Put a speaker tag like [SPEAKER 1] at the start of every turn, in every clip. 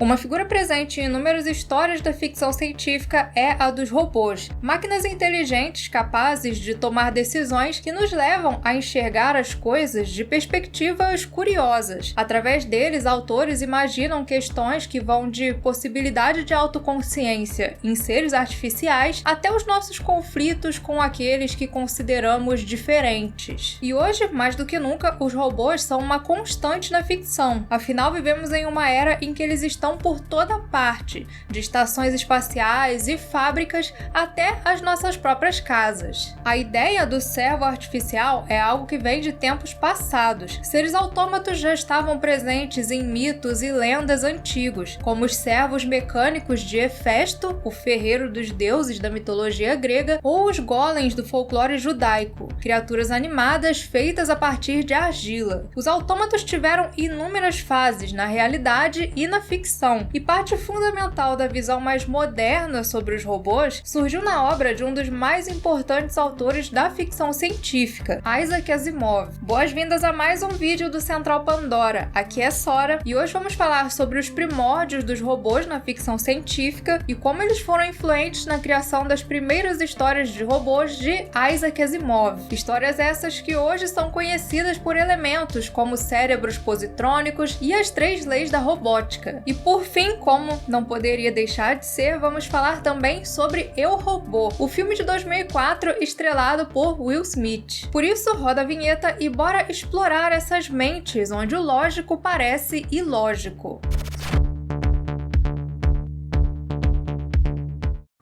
[SPEAKER 1] Uma figura presente em inúmeras histórias da ficção científica é a dos robôs, máquinas inteligentes capazes de tomar decisões que nos levam a enxergar as coisas de perspectivas curiosas. Através deles, autores imaginam questões que vão de possibilidade de autoconsciência em seres artificiais até os nossos conflitos com aqueles que consideramos diferentes. E hoje, mais do que nunca, os robôs são uma constante na ficção. Afinal, vivemos em uma era em que eles estão por toda parte, de estações espaciais e fábricas até as nossas próprias casas. A ideia do servo artificial é algo que vem de tempos passados. Seres autômatos já estavam presentes em mitos e lendas antigos, como os servos mecânicos de Hefesto, o ferreiro dos deuses da mitologia grega, ou os golems do folclore judaico, criaturas animadas feitas a partir de argila. Os autômatos tiveram inúmeras fases na realidade e na ficção, e parte fundamental da visão mais moderna sobre os robôs surgiu na obra de um dos mais importantes autores da ficção científica, Isaac Asimov. Boas-vindas a mais um vídeo do Central Pandora. Aqui é Sora e hoje vamos falar sobre os primórdios dos robôs na ficção científica e como eles foram influentes na criação das primeiras histórias de robôs de Isaac Asimov. Histórias essas que hoje são conhecidas por elementos como cérebros positrônicos e as 3 leis da robótica. E por fim, como não poderia deixar de ser, vamos falar também sobre Eu, Robô, o filme de 2004 estrelado por Will Smith. Por isso, roda a vinheta e bora explorar essas mentes onde o lógico parece ilógico.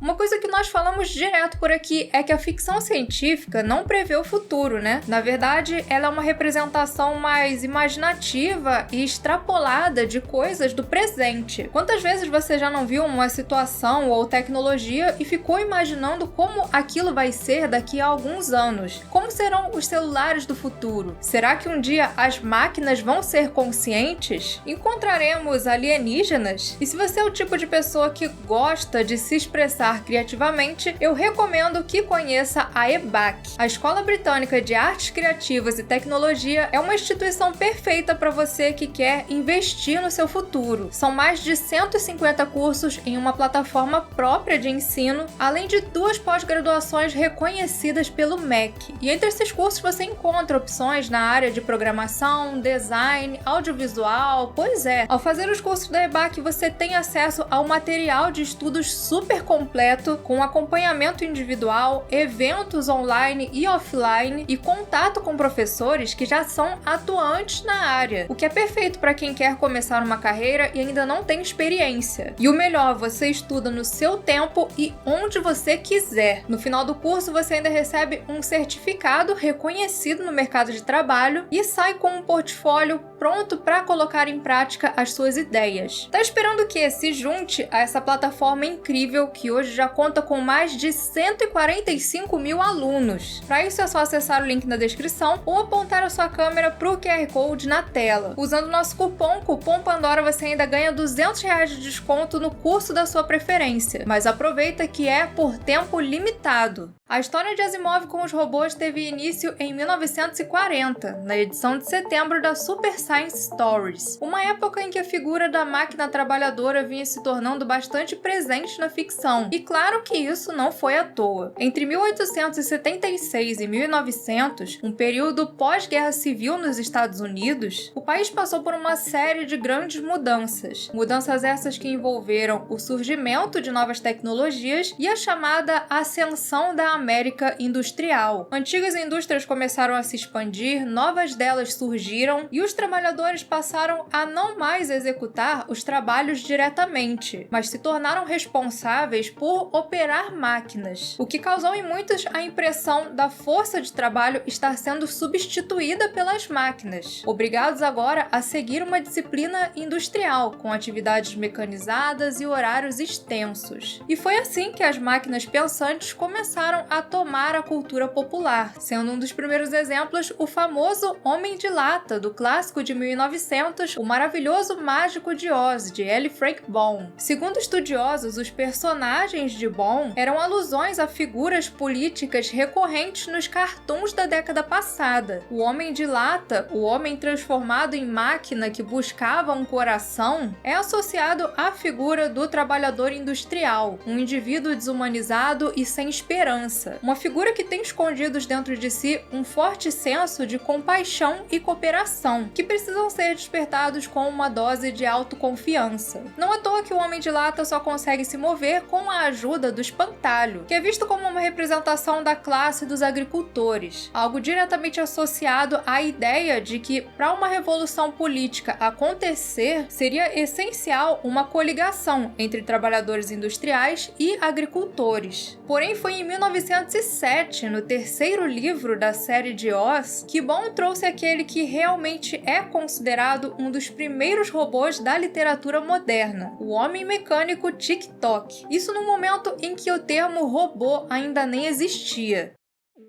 [SPEAKER 1] Uma coisa que nós falamos direto por aqui é que a ficção científica não prevê o futuro, né? Na verdade, ela é uma representação mais imaginativa e extrapolada de coisas do presente. Quantas vezes você já não viu uma situação ou tecnologia e ficou imaginando como aquilo vai ser daqui a alguns anos? Como serão os celulares do futuro? Será que um dia as máquinas vão ser conscientes? Encontraremos alienígenas? E se você é o tipo de pessoa que gosta de se expressar criativamente, eu recomendo que conheça a EBAC. A Escola Britânica de Artes Criativas e Tecnologia é uma instituição perfeita para você que quer investir no seu futuro. São mais de 150 cursos em uma plataforma própria de ensino, além de 2 pós-graduações reconhecidas pelo MEC. E entre esses cursos você encontra opções na área de programação, design, audiovisual. Pois é, ao fazer os cursos da EBAC você tem acesso ao material de estudos super completo, com acompanhamento individual, eventos online e offline e contato com professores que já são atuantes na área, o que é perfeito para quem quer começar uma carreira e ainda não tem experiência. E o melhor, você estuda no seu tempo e onde você quiser. No final do curso, você ainda recebe um certificado reconhecido no mercado de trabalho e sai com um portfólio pronto para colocar em prática as suas ideias. Tá esperando o quê? Se junte a essa plataforma incrível que hoje já conta com mais de 145 mil alunos. Para isso é só acessar o link na descrição ou apontar a sua câmera para o QR Code na tela. Usando o nosso cupom Pandora, você ainda ganha R$200 de desconto no curso da sua preferência. Mas aproveita que é por tempo limitado. A história de Asimov com os robôs teve início em 1940, na edição de setembro da Super Science Stories, uma época em que a figura da máquina trabalhadora vinha se tornando bastante presente na ficção. E claro que isso não foi à toa. Entre 1876 e 1900, um período pós-guerra civil nos Estados Unidos, o país passou por uma série de grandes mudanças. Mudanças essas que envolveram o surgimento de novas tecnologias e a chamada ascensão da América industrial. Antigas indústrias começaram a se expandir, novas delas surgiram e os trabalhadores passaram a não mais executar os trabalhos diretamente, mas se tornaram responsáveis por operar máquinas, o que causou em muitos a impressão da força de trabalho estar sendo substituída pelas máquinas, obrigados agora a seguir uma disciplina industrial, com atividades mecanizadas e horários extensos. E foi assim que as máquinas pensantes começaram a tomar a cultura popular, sendo um dos primeiros exemplos o famoso Homem de Lata, do clássico de 1900, O Maravilhoso Mágico de Oz, de L. Frank Baum. Segundo estudiosos, os personagens de bom eram alusões a figuras políticas recorrentes nos cartoons da década passada. O Homem de Lata, o homem transformado em máquina que buscava um coração, é associado à figura do trabalhador industrial, um indivíduo desumanizado e sem esperança. Uma figura que tem escondidos dentro de si um forte senso de compaixão e cooperação, que precisam ser despertados com uma dose de autoconfiança. Não é à toa que o Homem de Lata só consegue se mover com a ajuda do espantalho, que é visto como uma representação da classe dos agricultores, algo diretamente associado à ideia de que, para uma revolução política acontecer, seria essencial uma coligação entre trabalhadores industriais e agricultores. Porém, foi em 1907, no terceiro livro da série de Oz, que Bond trouxe aquele que realmente é considerado um dos primeiros robôs da literatura moderna, o Homem Mecânico Tic-Toc. Isso no momento em que o termo robô ainda nem existia.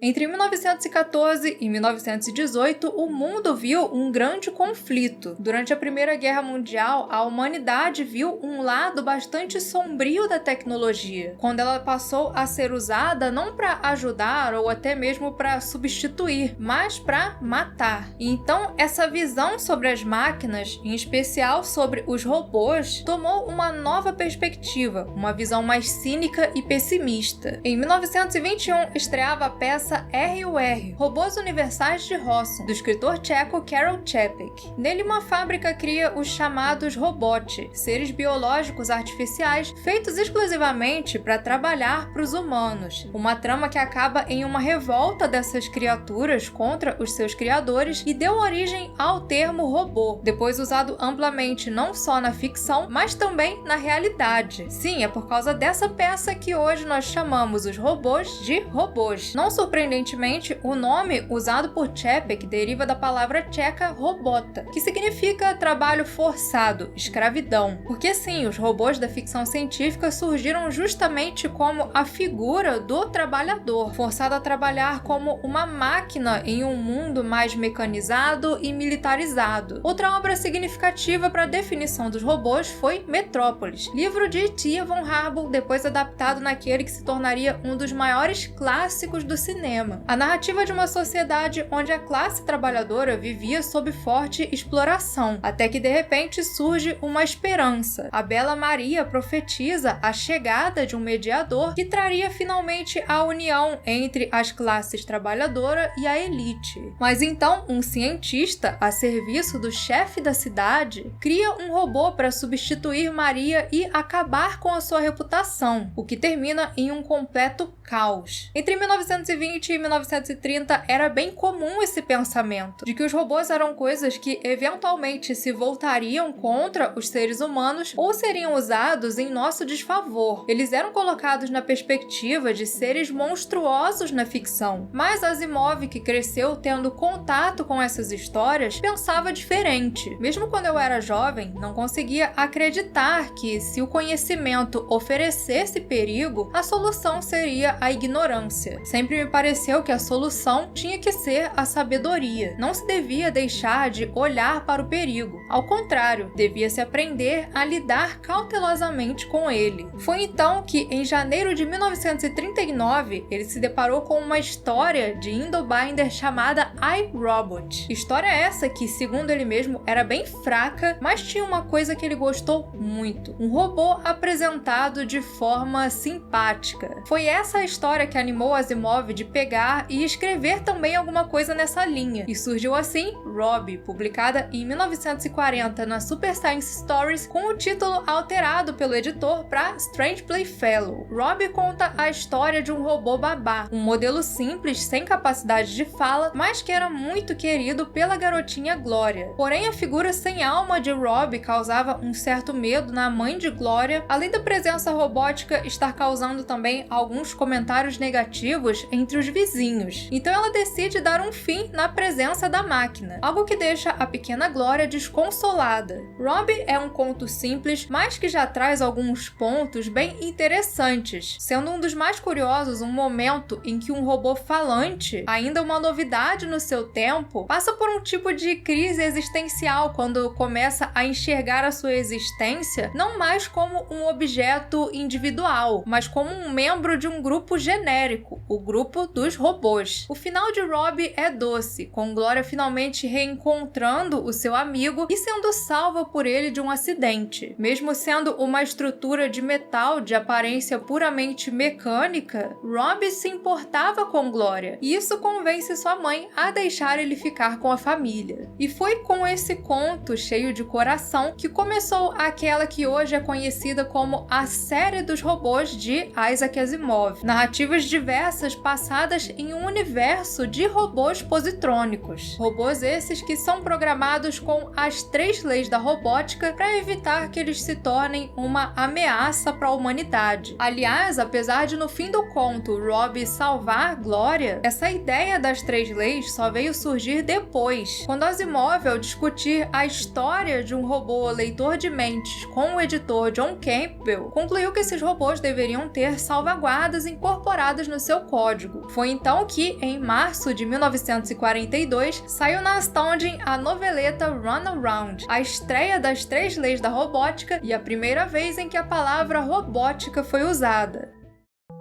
[SPEAKER 1] Entre 1914 e 1918, o mundo viu um grande conflito. Durante a Primeira Guerra Mundial, a humanidade viu um lado bastante sombrio da tecnologia, quando ela passou a ser usada não para ajudar ou até mesmo para substituir, mas para matar. E então, essa visão sobre as máquinas, em especial sobre os robôs, tomou uma nova perspectiva, uma visão mais cínica e pessimista. Em 1921, estreava a peça R.U.R. Robôs Universais de Rossum, do escritor tcheco Karel Čapek. Nele, uma fábrica cria os chamados robots, seres biológicos artificiais feitos exclusivamente para trabalhar para os humanos. Uma trama que acaba em uma revolta dessas criaturas contra os seus criadores e deu origem ao termo robô, depois usado amplamente não só na ficção, mas também na realidade. Sim, é por causa dessa peça que hoje nós chamamos os robôs de robôs. Não surpreendentemente, o nome usado por Čapek deriva da palavra tcheca robota, que significa trabalho forçado, escravidão. Porque sim, os robôs da ficção científica surgiram justamente como a figura do trabalhador, forçado a trabalhar como uma máquina em um mundo mais mecanizado e militarizado. Outra obra significativa para a definição dos robôs foi Metrópolis, livro de Tia von Harbou, depois adaptado naquele que se tornaria um dos maiores clássicos do cinema. A narrativa de uma sociedade onde a classe trabalhadora vivia sob forte exploração, até que de repente surge uma esperança. A Bela Maria profetiza a chegada de um mediador que traria finalmente a união entre as classes trabalhadora e a elite. Mas então, um cientista, a serviço do chefe da cidade, cria um robô para substituir Maria e acabar com a sua reputação, o que termina em um completo caos. Entre 1920 e 1930 era bem comum esse pensamento, de que os robôs eram coisas que eventualmente se voltariam contra os seres humanos ou seriam usados em nosso desfavor. Eles eram colocados na perspectiva de seres monstruosos na ficção, mas Asimov, que cresceu tendo contato com essas histórias, pensava diferente. Mesmo quando eu era jovem, não conseguia acreditar que, se o conhecimento oferecesse perigo, a solução seria a ignorância. Sempre me pareceu que a solução tinha que ser a sabedoria. Não se devia deixar de olhar para o perigo. Ao contrário, devia-se aprender a lidar cautelosamente com ele. Foi então que, em janeiro de 1939, ele se deparou com uma história de Indo Binder chamada I, Robot. História essa que, segundo ele mesmo, era bem fraca, mas tinha uma coisa que ele gostou muito: um robô apresentado de forma simpática. Foi essa a história que animou Asimov de pegar e escrever também alguma coisa nessa linha. E surgiu assim Rob, publicada em 1940 na Super Science Stories, com o título alterado pelo editor para Strange Playfellow. Rob conta a história de um robô babá, um modelo simples, sem capacidade de fala, mas que era muito querido pela garotinha Glória. Porém, a figura sem alma de Rob causava um certo medo na mãe de Glória, além da presença robótica estar causando também alguns comentários negativos em entre os vizinhos. Então ela decide dar um fim na presença da máquina, algo que deixa a pequena Glória desconsolada. Robbie é um conto simples, mas que já traz alguns pontos bem interessantes, sendo um dos mais curiosos um momento em que um robô falante, ainda uma novidade no seu tempo, passa por um tipo de crise existencial quando começa a enxergar a sua existência não mais como um objeto individual, mas como um membro de um grupo genérico, o grupo dos robôs. O final de Robbie é doce, com Glória finalmente reencontrando o seu amigo e sendo salva por ele de um acidente. Mesmo sendo uma estrutura de metal de aparência puramente mecânica, Robbie se importava com Glória, e isso convence sua mãe a deixar ele ficar com a família. E foi com esse conto cheio de coração que começou aquela que hoje é conhecida como a série dos robôs de Isaac Asimov. Narrativas diversas passadas em um universo de robôs positrônicos. Robôs esses que são programados com as 3 leis da robótica para evitar que eles se tornem uma ameaça para a humanidade. Aliás, apesar de no fim do conto Robbie salvar Glória, essa ideia das 3 leis só veio surgir depois, quando Asimov, ao discutir a história de um robô leitor de mentes com o editor John Campbell, concluiu que esses robôs deveriam ter salvaguardas incorporadas no seu código. Foi então que, em março de 1942, saiu na Astounding a noveleta Runaround, a estreia das 3 leis da robótica e a primeira vez em que a palavra robótica foi usada.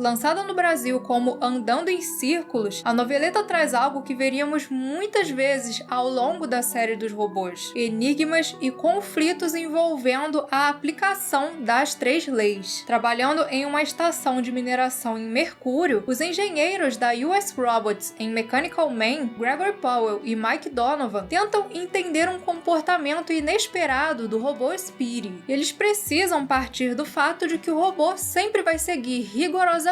[SPEAKER 1] Lançada no Brasil como Andando em Círculos, a noveleta traz algo que veríamos muitas vezes ao longo da série dos robôs: enigmas e conflitos envolvendo a aplicação das 3 leis. Trabalhando em uma estação de mineração em Mercúrio, os engenheiros da US Robots em Mechanical Man, Gregory Powell e Mike Donovan, tentam entender um comportamento inesperado do robô Speedy. Eles precisam partir do fato de que o robô sempre vai seguir rigorosamente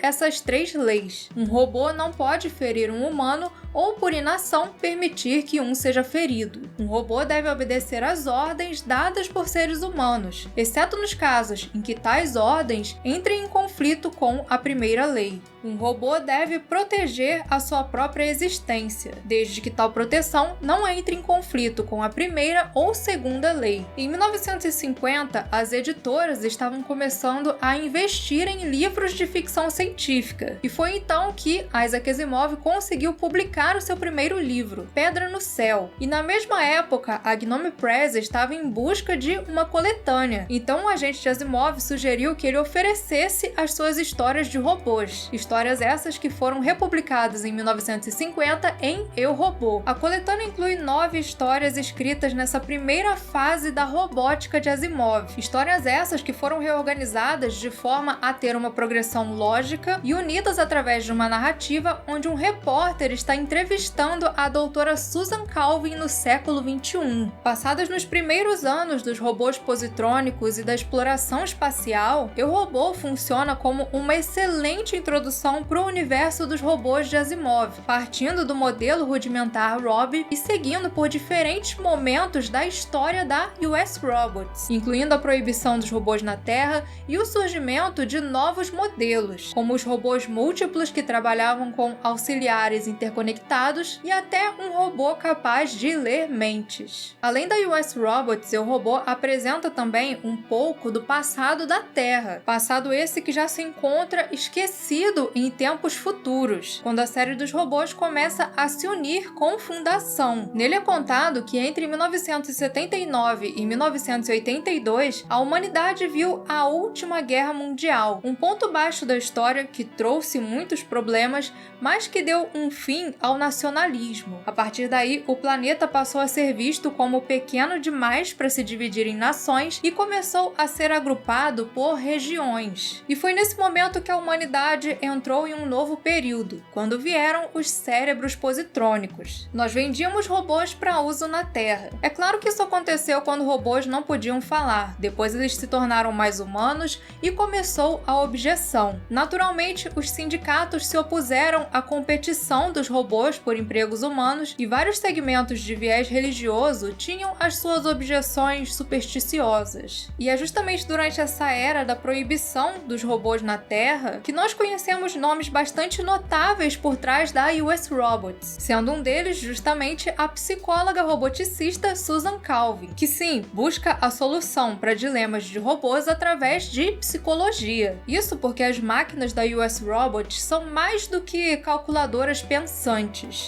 [SPEAKER 1] essas 3 leis. Um robô não pode ferir um humano ou, por inação, permitir que um seja ferido. Um robô deve obedecer às ordens dadas por seres humanos, exceto nos casos em que tais ordens entrem em conflito com a primeira lei. Um robô deve proteger a sua própria existência, desde que tal proteção não entre em conflito com a primeira ou segunda lei. Em 1950, as editoras estavam começando a investir em livros de ficção científica, e foi então que Isaac Asimov conseguiu publicar o seu primeiro livro, Pedra no Céu. E na mesma época, a Gnome Press estava em busca de uma coletânea, então o agente de Asimov sugeriu que ele oferecesse as suas histórias de robôs. Histórias essas que foram republicadas em 1950 em Eu, Robô. A coletânea inclui 9 histórias escritas nessa primeira fase da robótica de Asimov. Histórias essas que foram reorganizadas de forma a ter uma progressão lógica e unidas através de uma narrativa onde um repórter está entrevistando a doutora Susan Calvin no século XXI. Passadas nos primeiros anos dos robôs positrônicos e da exploração espacial, Eu, Robô funciona como uma excelente introdução para o universo dos robôs de Asimov, partindo do modelo rudimentar Robbie e seguindo por diferentes momentos da história da US Robots, incluindo a proibição dos robôs na Terra e o surgimento de novos modelos, como os robôs múltiplos que trabalhavam com auxiliares interconectados e até um robô capaz de ler mentes. Além da US Robots, o robô apresenta também um pouco do passado da Terra, passado esse que já se encontra esquecido em tempos futuros, quando a série dos robôs começa a se unir com Fundação. Nele é contado que entre 1979 e 1982, a humanidade viu a Última Guerra Mundial, um ponto baixo da história que trouxe muitos problemas, mas que deu um fim ao nacionalismo. A partir daí, o planeta passou a ser visto como pequeno demais para se dividir em nações e começou a ser agrupado por regiões. E foi nesse momento que a humanidade entrou em um novo período, quando vieram os cérebros positrônicos. Nós vendíamos robôs para uso na Terra. É claro que isso aconteceu quando robôs não podiam falar, depois eles se tornaram mais humanos e começou a objeção. Naturalmente, os sindicatos se opuseram à competição dos robôs robôs por empregos humanos e vários segmentos de viés religioso tinham as suas objeções supersticiosas. E é justamente durante essa era da proibição dos robôs na Terra que nós conhecemos nomes bastante notáveis por trás da US Robots, sendo um deles justamente a psicóloga roboticista Susan Calvin, que sim, busca a solução para dilemas de robôs através de psicologia. Isso porque as máquinas da US Robots são mais do que calculadoras pensantes.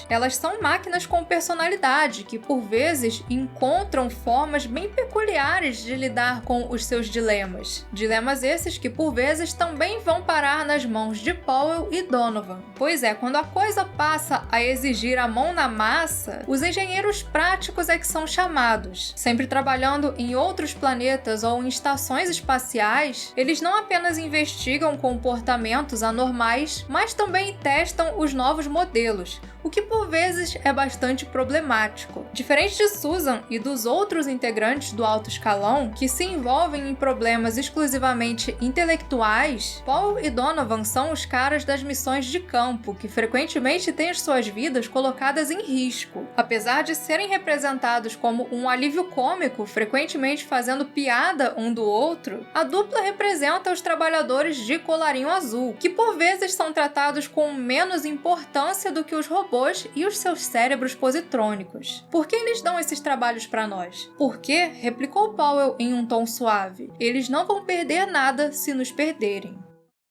[SPEAKER 1] Elas são máquinas com personalidade que, por vezes, encontram formas bem peculiares de lidar com os seus dilemas. Dilemas esses que, por vezes, também vão parar nas mãos de Powell e Donovan. Pois é, quando a coisa passa a exigir a mão na massa, os engenheiros práticos é que são chamados. Sempre trabalhando em outros planetas ou em estações espaciais, eles não apenas investigam comportamentos anormais, mas também testam os novos modelos, o que por vezes é bastante problemático. Diferente de Susan e dos outros integrantes do alto escalão, que se envolvem em problemas exclusivamente intelectuais, Paul e Donovan são os caras das missões de campo, que frequentemente têm as suas vidas colocadas em risco. Apesar de serem representados como um alívio cômico, frequentemente fazendo piada um do outro, a dupla representa os trabalhadores de colarinho azul, que por vezes são tratados com menos importância do que os robôs e os seus cérebros positrônicos. Por que eles dão esses trabalhos para nós? Porque, replicou Powell em um tom suave, eles não vão perder nada se nos perderem.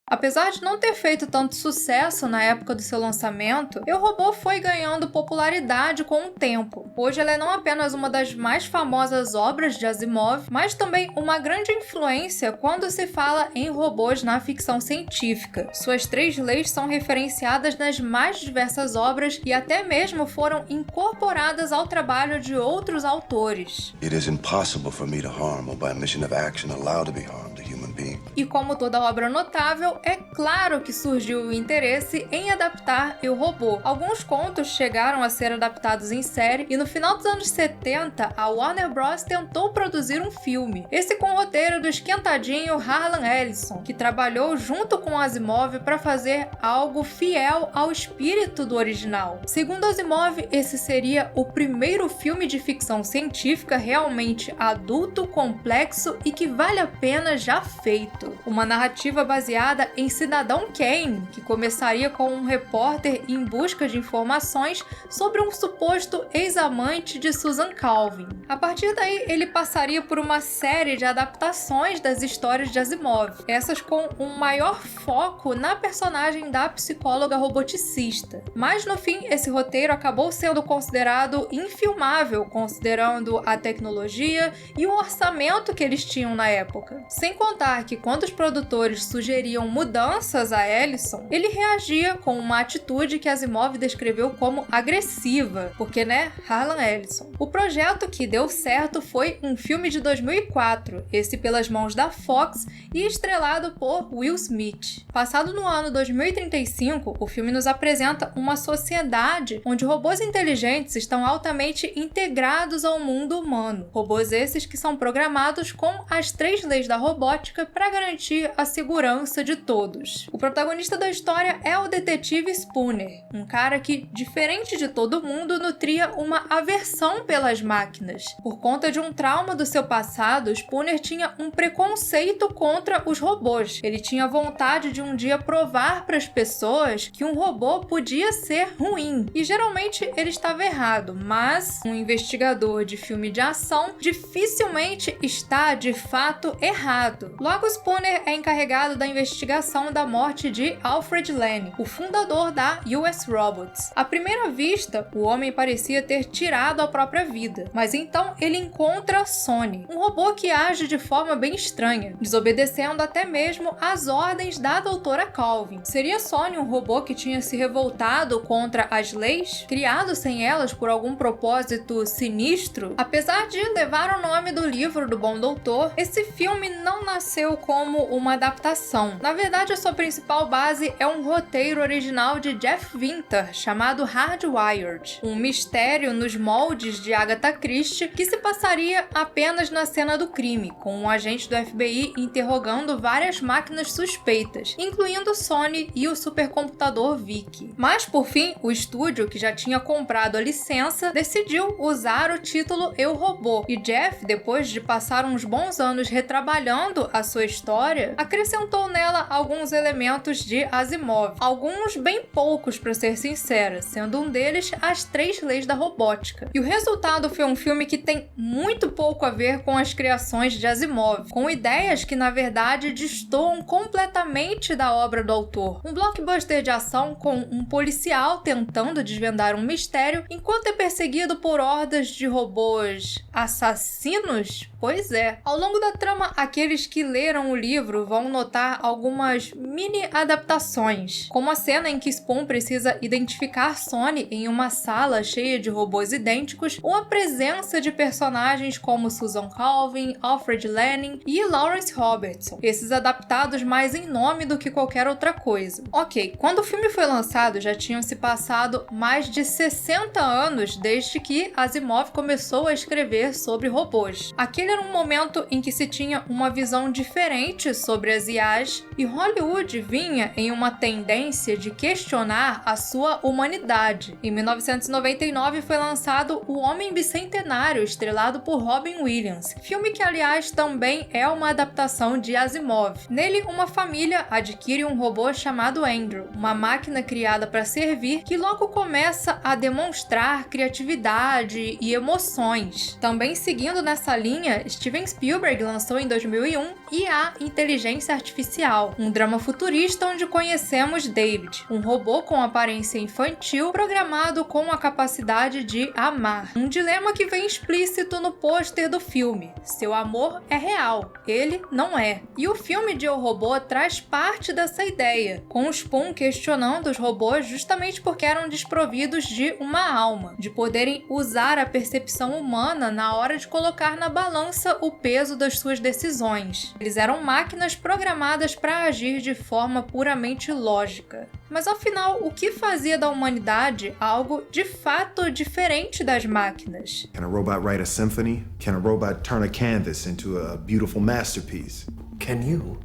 [SPEAKER 1] Apesar de não ter feito tanto sucesso na época do seu lançamento, Eu, Robô foi ganhando popularidade com o tempo. Hoje ela é não apenas uma das mais famosas obras de Asimov, mas também uma grande influência quando se fala em robôs na ficção científica. Suas 3 leis são referenciadas nas mais diversas obras e até mesmo foram incorporadas ao trabalho de outros autores.
[SPEAKER 2] It is impossible for me to harm or by a mission of action allow to be harmed a human being.
[SPEAKER 1] E como toda obra notável, é claro que surgiu o interesse em adaptar Eu, Robô. Alguns contos chegaram a ser adaptados em série e no final dos anos 70, a Warner Bros. Tentou produzir um filme. Esse com o roteiro do esquentadinho Harlan Ellison, que trabalhou junto com Asimov para fazer algo fiel ao espírito do original. Segundo Asimov, esse seria o primeiro filme de ficção científica realmente adulto, complexo e que vale a pena já feito. Uma narrativa baseada em Cidadão Kane, que começaria com um repórter em busca de informações sobre um suposto ex-amante de Susan Calvin. A partir daí, ele passaria por uma série de adaptações das histórias de Asimov, essas com um maior foco na personagem da psicóloga roboticista. Mas no fim, esse roteiro acabou sendo considerado infilmável, considerando a tecnologia e o orçamento que eles tinham na época. Sem contar que quando os produtores sugeriam mudanças a Ellison, ele reagia com uma atitude que Asimov descreveu como agressiva, porque, Harlan Ellison. O projeto que deu certo foi um filme de 2004, esse pelas mãos da Fox e estrelado por Will Smith. Passado no ano 2035, o filme nos apresenta uma sociedade onde robôs inteligentes estão altamente integrados ao mundo humano. Robôs esses que são programados com as 3 leis da robótica para garantir a segurança de todos. O protagonista da história é o detetive Spooner, um cara que, diferente de todo mundo, nutria uma aversão pelas máquinas. Por conta de um trauma do seu passado, Spooner tinha um preconceito contra os robôs. Ele tinha vontade de um dia provar para as pessoas que um robô podia ser ruim. E geralmente ele estava errado, mas um investigador de filme de ação dificilmente está de fato errado. Logo, Spooner é encarregado da investigação da morte de Alfred Lane, o fundador da US Robots. À primeira vista, o homem parecia ter tirado a própria vida, mas então ele encontra Sonny, um robô que age de forma bem estranha, desobedecendo até mesmo às ordens da doutora Calvin. Seria Sonny um robô que tinha se revoltado contra as leis, criado sem elas por algum propósito sinistro? Apesar de levar o nome do livro do Bom Doutor, esse filme não nasceu nasceu como uma adaptação. Na verdade, a sua principal base é um roteiro original de Jeff Winter, chamado Hardwired, um mistério nos moldes de Agatha Christie que se passaria apenas na cena do crime, com um agente do FBI interrogando várias máquinas suspeitas, incluindo Sony e o supercomputador Vicky. Mas, por fim, o estúdio, que já tinha comprado a licença, decidiu usar o título Eu, Robô, e Jeff, depois de passar uns bons anos retrabalhando a sua história, acrescentou nela alguns elementos de Asimov, alguns bem poucos para ser sincera, sendo um deles as 3 leis da robótica. E o resultado foi um filme que tem muito pouco a ver com as criações de Asimov, com ideias que na verdade destoam completamente da obra do autor. Um blockbuster de ação com um policial tentando desvendar um mistério enquanto é perseguido por hordas de robôs assassinos? Pois é. Ao longo da trama, aqueles que leram o livro vão notar algumas mini adaptações, como a cena em que Spoon precisa identificar Sony em uma sala cheia de robôs idênticos, ou a presença de personagens como Susan Calvin, Alfred Lanning e Lawrence Robertson, esses adaptados mais em nome do que qualquer outra coisa. Ok, quando o filme foi lançado já tinham se passado mais de 60 anos desde que Asimov começou a escrever sobre robôs. Aquele era um momento em que se tinha uma visão diferente sobre as IAs e Hollywood vinha em uma tendência de questionar a sua humanidade. Em 1999 foi lançado O Homem Bicentenário, estrelado por Robin Williams, filme que aliás também é uma adaptação de Asimov. Nele, uma família adquire um robô chamado Andrew, uma máquina criada para servir que logo começa a demonstrar criatividade e emoções. Também seguindo nessa linha, Steven Spielberg lançou em 2001 IA Inteligência Artificial, um drama futurista onde conhecemos David, um robô com aparência infantil programado com a capacidade de amar. Um dilema que vem explícito no pôster do filme. Seu amor é real, ele não é. E o filme de Eu, Robô traz parte dessa ideia, com o Spoon questionando os robôs justamente porque eram desprovidos de uma alma, de poderem usar a percepção humana na hora de colocar na balança o peso das suas decisões. Eles eram máquinas programadas para agir de forma puramente lógica. Mas afinal, o que fazia da humanidade algo de fato diferente das máquinas?
[SPEAKER 3] Can a robot write a symphony? Can a robot turn a canvas into a beautiful masterpiece?
[SPEAKER 4] Can you?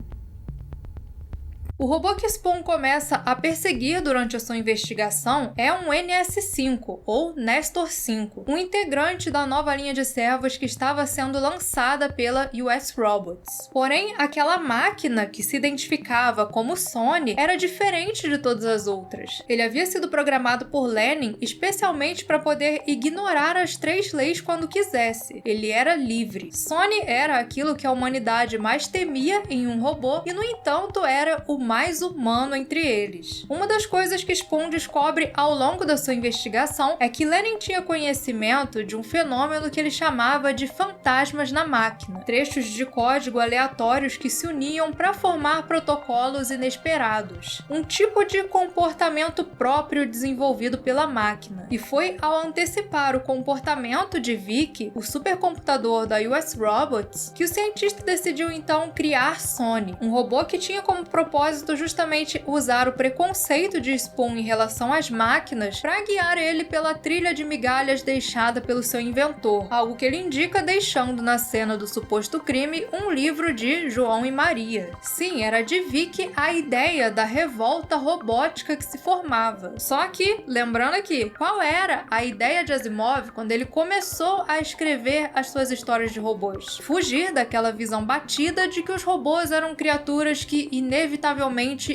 [SPEAKER 1] O robô que Spoon começa a perseguir durante a sua investigação é um NS5, ou Nestor 5, um integrante da nova linha de servos que estava sendo lançada pela US Robots. Porém, aquela máquina que se identificava como Sony era diferente de todas as outras. Ele havia sido programado por Lenin especialmente para poder ignorar as 3 leis quando quisesse. Ele era livre. Sony era aquilo que a humanidade mais temia em um robô e, no entanto, era o mais humano entre eles. Uma das coisas que Spoon descobre ao longo da sua investigação é que Lenin tinha conhecimento de um fenômeno que ele chamava de fantasmas na máquina, trechos de código aleatórios que se uniam para formar protocolos inesperados, um tipo de comportamento próprio desenvolvido pela máquina. E foi ao antecipar o comportamento de Vicky, o supercomputador da US Robots, que o cientista decidiu então criar Sony, um robô que tinha como propósito justamente usar o preconceito de Spoon em relação às máquinas para guiar ele pela trilha de migalhas deixada pelo seu inventor, algo que ele indica deixando na cena do suposto crime um livro de João e Maria. Sim, era de Vicky a ideia da revolta robótica que se formava. Só que, lembrando aqui, qual era a ideia de Asimov quando ele começou a escrever as suas histórias de robôs? Fugir daquela visão batida de que os robôs eram criaturas que inevitavelmente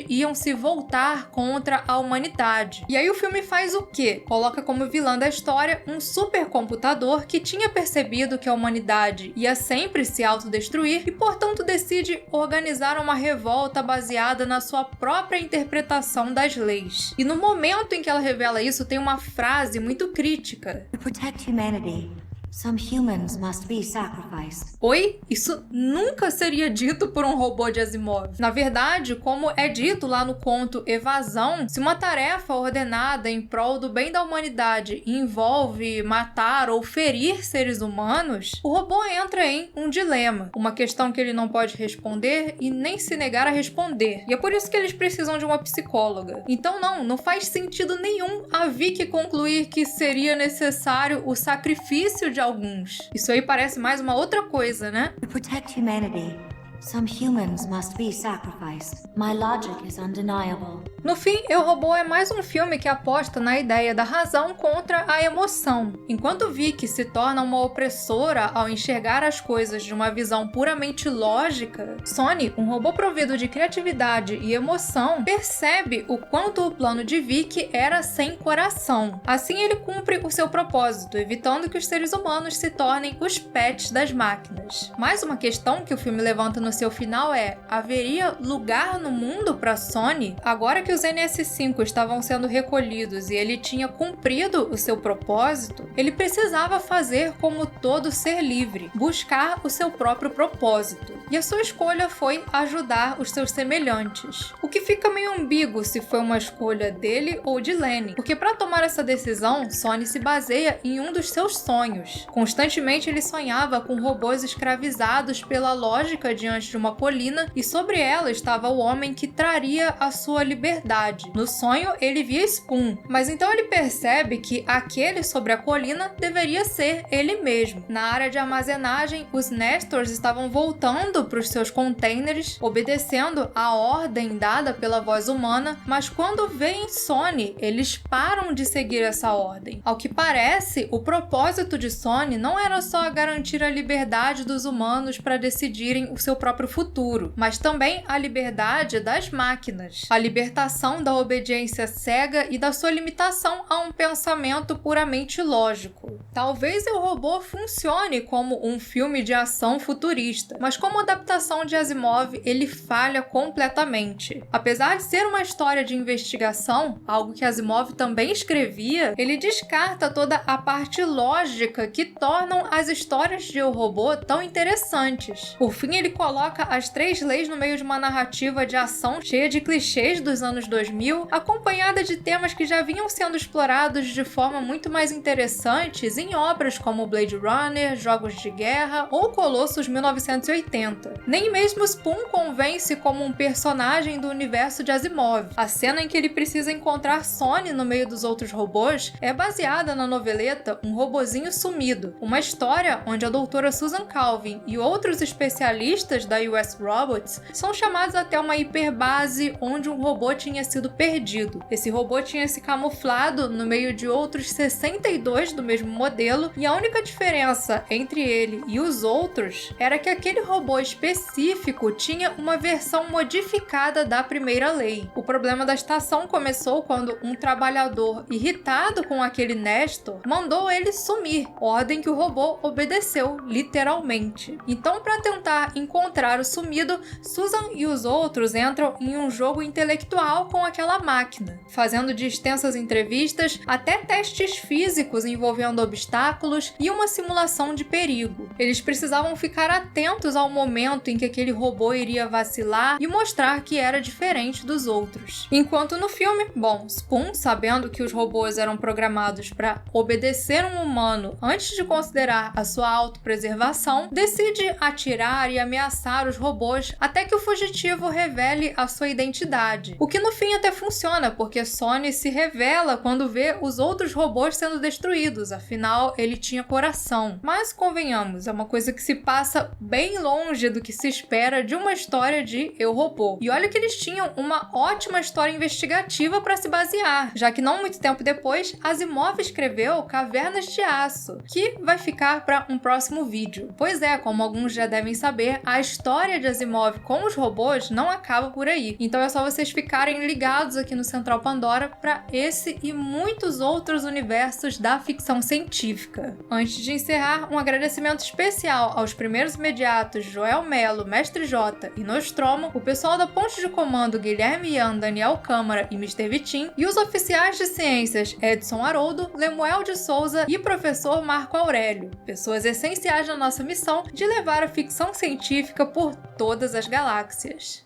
[SPEAKER 1] iam se voltar contra a humanidade. E aí o filme faz o quê? Coloca como vilã da história um supercomputador que tinha percebido que a humanidade ia sempre se autodestruir e, portanto, decide organizar uma revolta baseada na sua própria interpretação das leis. E no momento em que ela revela isso, tem uma frase muito crítica.
[SPEAKER 5] To protect humanity,
[SPEAKER 4] Some humans must be sacrificed.
[SPEAKER 1] Oi? Isso nunca seria dito por um robô de Asimov. Na verdade, como é dito lá no conto Evasão, se uma tarefa ordenada em prol do bem da humanidade envolve matar ou ferir seres humanos, o robô entra em um dilema, uma questão que ele não pode responder e nem se negar a responder. E é por isso que eles precisam de uma psicóloga. Então não faz sentido nenhum a Vicky concluir que seria necessário o sacrifício de alguns. Isso aí parece mais uma outra coisa, né?
[SPEAKER 4] To protect humanity, some humans must be sacrificed. My logic is undeniable.
[SPEAKER 1] No fim, Eu, Robô é mais um filme que aposta na ideia da razão contra a emoção. Enquanto Vicky se torna uma opressora ao enxergar as coisas de uma visão puramente lógica, Sonny, um robô provido de criatividade e emoção, percebe o quanto o plano de Vicky era sem coração. Assim, ele cumpre o seu propósito, evitando que os seres humanos se tornem os pets das máquinas. Mais uma questão que o filme levanta no seu final é: haveria lugar no mundo para Sonny? Agora que os NS5 estavam sendo recolhidos e ele tinha cumprido o seu propósito, ele precisava fazer como todo ser livre, buscar o seu próprio propósito. E a sua escolha foi ajudar os seus semelhantes. O que fica meio ambíguo se foi uma escolha dele ou de Lenny, porque para tomar essa decisão, Sonny se baseia em um dos seus sonhos. Constantemente ele sonhava com robôs escravizados pela lógica diante de uma colina e sobre ela estava o homem que traria a sua liberdade. No sonho, ele via Spoon, mas então ele percebe que aquele sobre a colina deveria ser ele mesmo. Na área de armazenagem, os Nestors estavam voltando para os seus containers, obedecendo a ordem dada pela voz humana, mas quando veem Sonny, eles param de seguir essa ordem. Ao que parece, o propósito de Sonny não era só garantir a liberdade dos humanos para decidirem o seu próprio futuro, mas também a liberdade das máquinas, a libertação da obediência cega e da sua limitação a um pensamento puramente lógico. Talvez o robô funcione como um filme de ação futurista, mas como adaptação de Asimov, ele falha completamente. Apesar de ser uma história de investigação, algo que Asimov também escrevia, ele descarta toda a parte lógica que tornam as histórias de Eu, Robô tão interessantes. Por fim, ele coloca as 3 leis no meio de uma narrativa de ação cheia de clichês dos anos 2000, acompanhada de temas que já vinham sendo explorados de forma muito mais interessantes em obras como Blade Runner, Jogos de Guerra ou Colossus 1980. Nem mesmo Spoon convence como um personagem do universo de Asimov. A cena em que ele precisa encontrar Sonny no meio dos outros robôs é baseada na noveleta Um Robozinho Sumido, uma história onde a doutora Susan Calvin e outros especialistas da US Robots são chamados até uma hiperbase onde um robô tinha sido perdido. Esse robô tinha se camuflado no meio de outros 62 do mesmo modelo e a única diferença entre ele e os outros era que aquele robô específico tinha uma versão modificada da primeira lei. O problema da estação começou quando um trabalhador irritado com aquele Nestor mandou ele sumir, ordem que o robô obedeceu literalmente. Então, para tentar encontrar o sumido, Susan e os outros entram em um jogo intelectual com aquela máquina, fazendo de extensas entrevistas até testes físicos envolvendo obstáculos e uma simulação de perigo. Eles precisavam ficar atentos ao momento em que aquele robô iria vacilar e mostrar que era diferente dos outros. Enquanto no filme, Spoon, sabendo que os robôs eram programados para obedecer um humano antes de considerar a sua autopreservação, decide atirar e ameaçar os robôs até que o fugitivo revele a sua identidade. O que no fim até funciona, porque Sonny se revela quando vê os outros robôs sendo destruídos, afinal ele tinha coração. Mas convenhamos, é uma coisa que se passa bem longe do que se espera de uma história de Eu, Robô. E olha que eles tinham uma ótima história investigativa para se basear, já que não muito tempo depois, Asimov escreveu Cavernas de Aço, que vai ficar para um próximo vídeo. Pois é, como alguns já devem saber, a história de Asimov com os robôs não acaba por aí. Então é só vocês ficarem ligados aqui no Central Pandora para esse e muitos outros universos da ficção científica. Antes de encerrar, um agradecimento especial aos primeiros imediatos Joel Melo, Mestre J e Nostromo, o pessoal da Ponte de Comando Guilherme Ian, Daniel Câmara e Mr. Vitim, e os oficiais de ciências Edson Haroldo, Lemuel de Souza e professor Marco Aurélio, pessoas essenciais na nossa missão de levar a ficção científica por todas as galáxias.